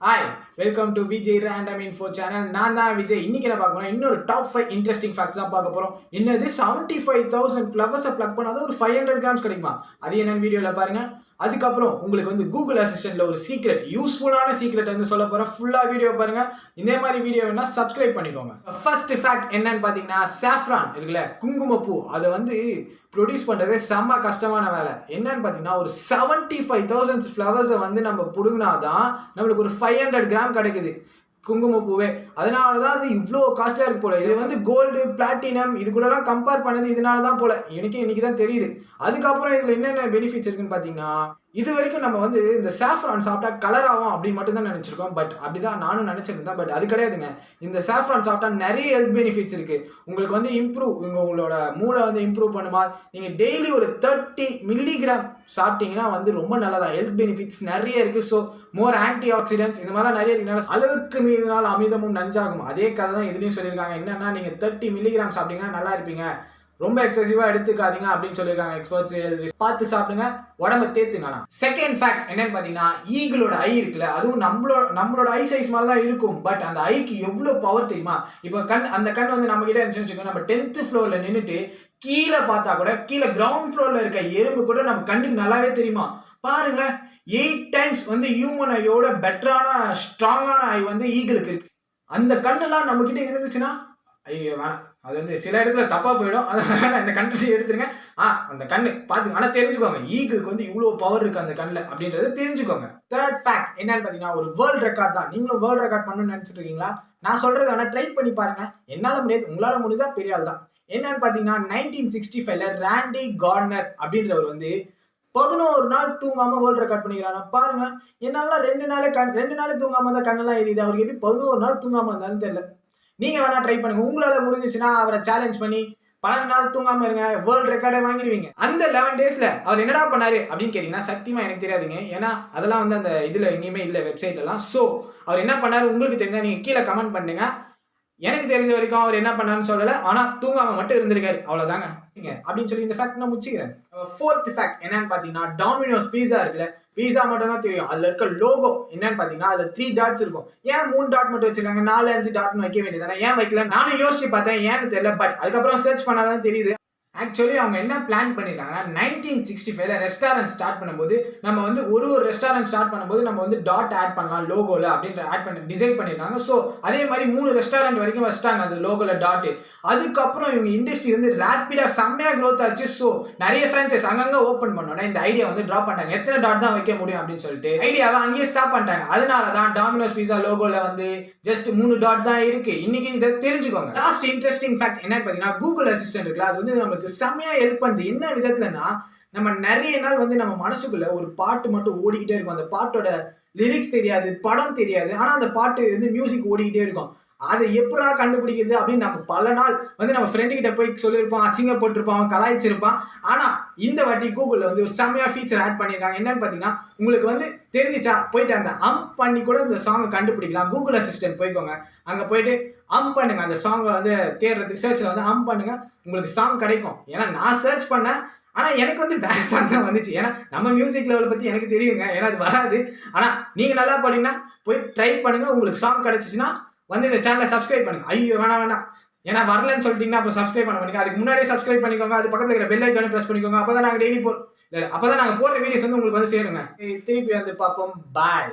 Hi, welcome to Vijay Random Info channel. நான் தான் விஜய். இன்னைக்கு என்ன பார்க்க போறோம்? இன்னொரு டாப் 5 இன்ட்ரெஸ்டிங் ஃபேக்ட்ஸ் தான் பார்க்க போறோம். என்னது 75,000 ஃப்ளவர்ஸ் ப்ளக் பண்ணாத ஒரு 500 கிராம்ஸ் கிடைக்குமா? அது என்னன்னு வீடியோல பாருங்க. அதுக்கப்புறம் உங்களுக்கு வந்து கூகுள் அசிஸ்டன்ட்ல ஒரு சீக்ரெட், யூஸ்ஃபுல்லான சீக்ரெட் வந்து சொல்ல போறேன். ஃபுல்லா வீடியோ பாருங்க. இந்த மாதிரி வீடியோ வேணா சப்ஸ்கிரைப் பண்ணிக்கோங்க. ஃபர்ஸ்ட் ஃபேக்ட் என்னன்னு பாத்தீங்கன்னா, saffron இருக்குல்ல, குங்குமப்பூ, அதை வந்து ப்ரொடியூஸ் பண்ணுறதே செம்ம கஷ்டமான வேலை. என்னன்னு பார்த்தீங்கன்னா, ஒரு 75,000 ஃப்ளவர்ஸை வந்து நம்ம பிடுங்கினாதான் நம்மளுக்கு ஒரு 500 கிராம் கிடைக்குது குங்குமப்பூவே. அதனால தான் அது இவ்வளோ காஸ்ட்லியாக இருக்கு போல. இது வந்து கோல்டு, பிளாட்டினம் இது கூடலாம் கம்பேர் பண்ணது இதனால தான் போல. எனக்கு இன்னைக்கு தான் தெரியுது. அதுக்கப்புறம் இதில் என்னென்ன பெனிஃபிட்ஸ் இருக்குன்னு பார்த்தீங்கன்னா, இது வரைக்கும் நம்ம வந்து இந்த சாஃப்ரான் சாப்பிட்டா கலர் ஆகும் அப்படின்னு மட்டும் தான் நினச்சிருக்கோம். பட் அப்படிதான் நானும் நினச்சிருந்தேன். பட் அது கிடையாதுங்க. இந்த சாஃப்ரான் சாப்பிட்டா நிறைய ஹெல்த் பெனிஃபிட்ஸ் இருக்கு. உங்களுக்கு வந்து உங்களோட மூடை வந்து இம்ப்ரூவ் பண்ணுமா. நீங்கள் டெய்லி ஒரு 30 மில்லிகிராம் சாப்பிட்டீங்கன்னா வந்து ரொம்ப நல்லதான். ஹெல்த் பெனிஃபிட்ஸ் நிறைய இருக்கு. ஸோ மோர் ஆன்டி ஆக்சிடென்ட்ஸ் இந்த மாதிரிலாம் நிறைய இருக்கனால அளவுக்கு மீறினால் அமிதமும் நஞ்சாகும். அதே கதை தான் இதுலையும் சொல்லியிருக்காங்க. என்னன்னா, நீங்கள் 30 மில்லிகிராம் சாப்பிட்டீங்கன்னா நல்லா இருப்பீங்க, ரொம்ப எக்ஸசிவா எடுத்துக்காதீங்க அப்படின்னு சொல்லியிருக்காங்க எக்ஸ்பர்ட்ஸ். பார்த்து சாப்பிடுங்க, உடம்ப தேத்துங்க. செகண்ட் ஃபேக்ட் என்னன்னு பாத்தீங்கன்னா, ஈகிளோட ஐ இருக்குல்ல, அதுவும் நம்மளோட ஐ சைஸ் மாதிரி தான் இருக்கும். பட் அந்த ஐக்கு எவ்வளவு பவர் தெரியுமா? இப்போ அந்த கண் வந்து நம்ம கிட்ட இருந்துச்சுன்னு வச்சுக்கோங்க, நம்ம 10th ஃப்ளோர்ல நின்றுட்டு கீழே பார்த்தா கூட, கீழே கிரவுண்ட் ஃப்ளோர்ல இருக்க எறும்பு கூட நம்ம கண்ணுக்கு நல்லாவே தெரியுமா. பாருங்க, 8 டைம்ஸ் வந்து ஹியூமன் ஐயோட பெட்டரான ஸ்ட்ராங்கான ஐ வந்து ஈகிளுக்கு இருக்கு. அந்த கண்ணெல்லாம் நம்ம கிட்ட இருந்துச்சுன்னா ஐயோ வேணாம், அது வந்து சில இடத்துல தப்பா போயிடும். அதனால இந்த கண்ட்ரி எடுத்துருங்க. அந்த கண்ணு பார்த்துங்க. ஆனால் தெரிஞ்சுக்கோங்க, ஈகிளுக்கு வந்து இவ்வளோ பவர் இருக்கு அந்த கண்ணில் அப்படின்றத தெரிஞ்சுக்கோங்க. தேர்ட் ஃபேக்ட் என்னன்னு பார்த்தீங்கன்னா, ஒரு வேர்ல்டு ரெக்கார்ட் தான். நீங்களும் வேர்ல்டு ரெக்கார்ட் பண்ணணும்னு நினைச்சிட்டு இருக்கீங்களா? நான் சொல்றதை வேணா ட்ரை பண்ணி பாருங்க. என்னால் முடியாது, உங்களால் முடிஞ்சா பெரிய ஆள் தான். என்னன்னு பார்த்தீங்கன்னா, 1965ல ராண்டி கார்னர் அப்படின்றவர் வந்து 11 நாள் தூங்காம வேர்ல்டு ரெக்கார்ட் பண்ணிக்கிறாங்க. பாருங்க, என்னால 2 நாளே தூங்காம தான் கண்ணெல்லாம் எரியுது. அவருக்கு எப்படி 11 நாள் தூங்காம இருந்தான்னு தெரியல. நீங்க வேணா ட்ரை பண்ணுங்க. உங்களால முடிஞ்சிச்சுன்னா அவரை சேலஞ்ச் பண்ணி 12 நாள் தூங்காம இருங்க, வேர்ல்டு ரெக்கார்டை வாங்கிடுவீங்க. அந்த 11 டேஸ்ல அவர் என்னடா பண்ணாரு அப்படின்னு கேட்டீங்கன்னா, சத்தியமா எனக்கு தெரியாதுங்க. ஏன்னா அதெல்லாம் வந்து அந்த இதுல எங்கேயுமே இல்லை, வெப்சைட் எல்லாம். சோ அவர் என்ன பண்ணாரு உங்களுக்கு தெரிஞ்சா நீங்க கீழே கமெண்ட் பண்ணுங்க. எனக்கு தெரிஞ்ச வரைக்கும் அவர் என்ன பண்ணாருன்னு சொல்லல, ஆனா தூங்காம மட்டும் இருந்திருக்காரு, அவ்வளவுதாங்க அப்படின்னு சொல்லி இந்த ஃபேக்ட் நான் முடிச்சுக்கிறேன். ஃபோர்த் ஃபேக்ட் என்னன்னு பாத்தீங்கன்னா, டாமினோஸ் பீஸா இருக்குல்ல, பீஸா மட்டும் தான் தெரியும். அதுல இருக்க லோகோ என்னன்னு பாத்தீங்கன்னா, அதுல 3 டாட்ஸ் இருக்கும். ஏன் 3 டாட் மட்டும் வச்சிருக்காங்க? 4-5 டாட்னு வைக்க வேண்டியதானே, ஏன் வைக்கல? நானும் யோசிச்சு பார்த்தேன், ஏன்னு தெரியல. பட் அதுக்கப்புறம் சர்ச் பண்ணாதான் தெரியுது. ஆக்சுவலி அவங்க என்ன பிளான் பண்ணிருக்காங்கன்னா, 1965ல ரெஸ்டாரண்ட் ஸ்டார்ட் பண்ணும்போது நம்ம வந்து ஒரு ரெஸ்டாரண்ட் ஸ்டார்ட் பண்ணும்போது நம்ம வந்து டாட் ஆட் பண்ணலாம் லோகோல அப்படின்ற ஆட் பண்ணி டிசைன் பண்ணிருக்காங்க. ஸோ அதே மாதிரி 3 ரெஸ்டாரண்ட் வரைக்கும் வச்சிட்டாங்க அந்த லோகோல டாட். அதுக்கப்புறம் இவங்க இண்டஸ்ட்ரி வந்து ரேப்பிடா செம்மையா க்ரோத் ஆச்சு. ஸோ நிறைய பிரான்சைஸ் அங்கங்க ஓப்பன் பண்ணோன்னா இந்த ஐடியா வந்து ட்ராப் பண்ணிட்டாங்க. எத்தனை டாட் தான் வைக்க முடியும் அப்படின்னு சொல்லிட்டு ஐடியாவை அங்கேயே ஸ்டாப் பண்ணிட்டாங்க. அதனால தான் டாமினோஸ் பீஸா லோகோல வந்து ஜஸ்ட் 3 டாட் தான் இருக்கு. இன்னைக்கு இதை தெரிஞ்சுக்கோங்க. லாஸ்ட் இன்ட்ரெஸ்டிங் ஃபேக்ட் என்னன்னு பாத்தீங்கன்னா, கூகுள் அசிஸ்டன்ட் இருக்குல்ல, அது வந்து நமக்கு செம்மையா ஹெல்ப் பண்ணுது. என்ன விதத்துலன்னா, நம்ம நிறைய நாள் வந்து நம்ம மனசுக்குள்ள ஒரு பாட்டு மட்டும் ஓடிக்கிட்டே இருக்கும். அந்த பாட்டோட லிரிக்ஸ் தெரியாது, படம் தெரியாது, ஆனா அந்த பாட்டு வந்து மியூசிக் ஓடிக்கிட்டே இருக்கும். அதை எப்படா கண்டுபிடிக்கிறது அப்படின்னு நம்ம பல நாள் வந்து நம்ம ஃப்ரெண்டு கிட்ட போய் சொல்லியிருப்போம், அசிங்கப்பட்டிருப்பான், கலாய்ச்சிருப்பான். ஆனா இந்த வாட்டி கூகுள்ல வந்து ஒரு செம்மையா ஃபீச்சர் ஆட் பண்ணியிருக்காங்க. என்னன்னு பாத்தீங்கன்னா, உங்களுக்கு வந்து தெரிஞ்சிச்சா, போயிட்டு அந்த பண்ணி கூட இந்த சாங்கை கண்டுபிடிக்கலாம். கூகுள் அசிஸ்டன்ட் போய்க்கோங்க, அங்க போயிட்டு பண்ணுங்க. அந்த சாங்கை வந்து தேடுறதுக்கு சர்ச்ல வந்து பண்ணுங்க, உங்களுக்கு சாங் கிடைக்கும். ஏன்னா நான் சர்ச் பண்ணேன், ஆனா எனக்கு வந்து வேற சாங் தான் வந்துச்சு. ஏன்னா நம்ம மியூசிக் லெவல் பத்தி எனக்கு தெரியுங்க, ஏன்னா அது வராது. ஆனா நீங்க நல்லா பண்ணீங்கன்னா போய் ட்ரை பண்ணுங்க, உங்களுக்கு சாங் கிடைச்சிச்சுன்னா வந்து இந்த சேனலை சப்ஸ்கிரைப் பண்ணுங்க. ஐயோ வேணாம், ஏன்னா வரலன்னு சொல்லிட்டீங்கன்னா அப்புறம் சப்ஸ்கிரைப் பண்ண மாட்டீங்க. அதுக்கு முன்னாடியே சப்ஸ்கிரைப் பண்ணிக்கோங்க. அது பக்கத்துல இருக்கிற பெல் ஐக்கானை பிரஸ் பண்ணிக்கோங்க. அப்பதான் நாங்க டெய்லி அப்பதான் நாங்க போடுற வீடியோஸ் வந்து உங்களுக்கு வந்து சேருங்க. திருப்பி வந்து பார்ப்போம். பாய்.